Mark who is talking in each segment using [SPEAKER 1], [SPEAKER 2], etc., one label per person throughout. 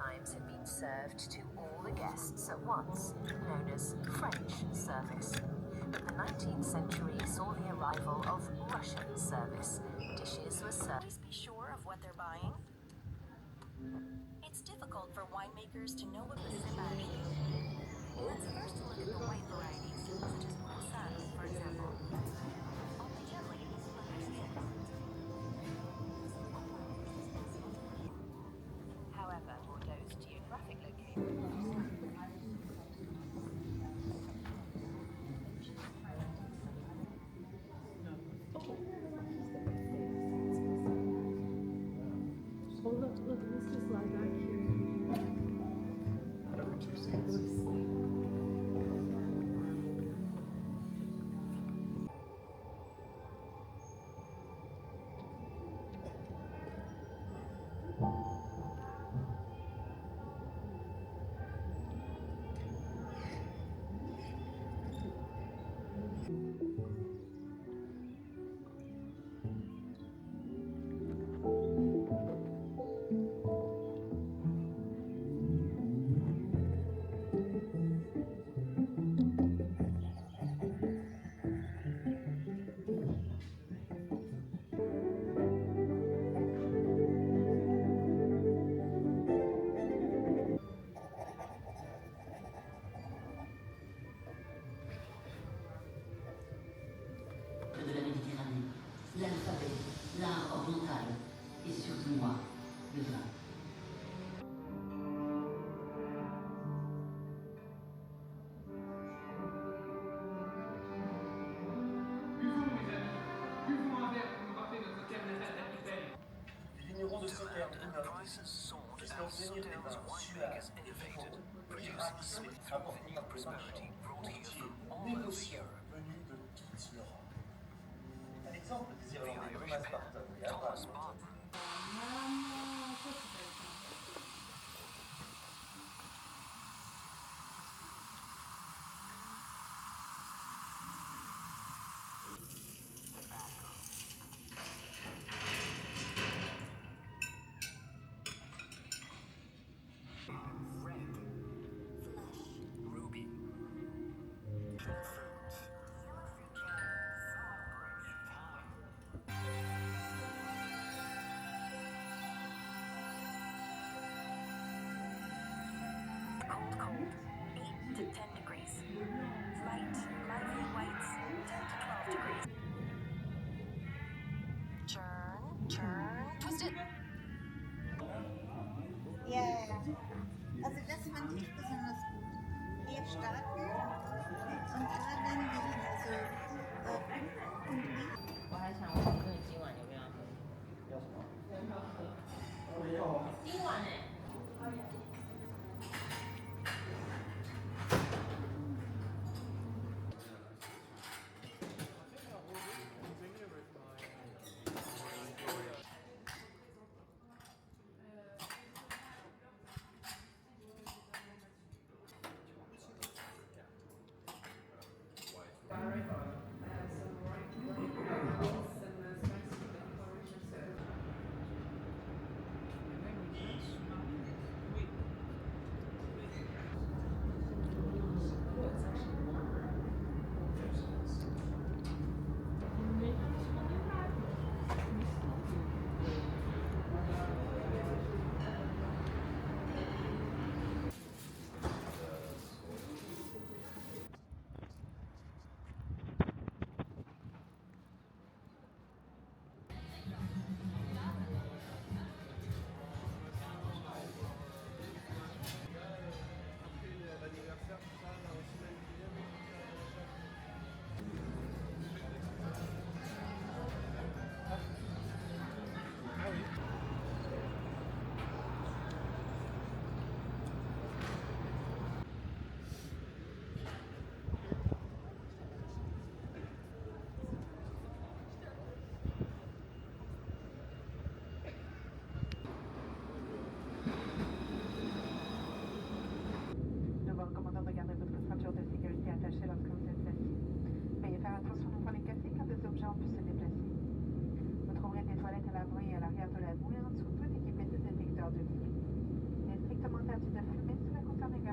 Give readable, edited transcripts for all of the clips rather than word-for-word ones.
[SPEAKER 1] times had been served to all the guests at once, known as French service. But the 19th century saw the arrival of Russian service. Dishes were served.
[SPEAKER 2] Always be sure of what they're buying. It's difficult for winemakers to know what the sip actually is. Let's first look at the white varieties, such as Croissant, for example. Only gently understand. However, those geographic locations.
[SPEAKER 3] Oh, look, this is like back here.
[SPEAKER 4] Number 2 seats.
[SPEAKER 5] De la Méditerranée, l'alphabet, l'art oriental et surtout moi, le vin.
[SPEAKER 4] Les vignerons de Sauternes innovent. J'espère que venir des vins suaves et vivants, producing apportant prosperity négociants venus de toute l'Europe. À l'exemple des Irlandais Thomas Barton et Abraham Montagu,
[SPEAKER 2] Cold, 8 to 10 degrees. Light, lively whites, 10 to 12 degrees. Churn, twist it.
[SPEAKER 6] Ja, also das fand ich besonders gut. Eher stark und dann die, also und wie
[SPEAKER 7] 我还想问你今晚有没有要喝？
[SPEAKER 4] 要什么？
[SPEAKER 7] 今晚呢？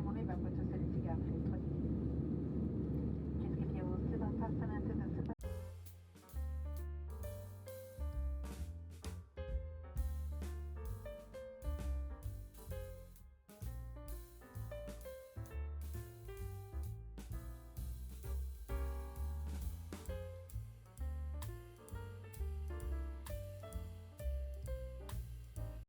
[SPEAKER 8] siamo noi per questo servizio.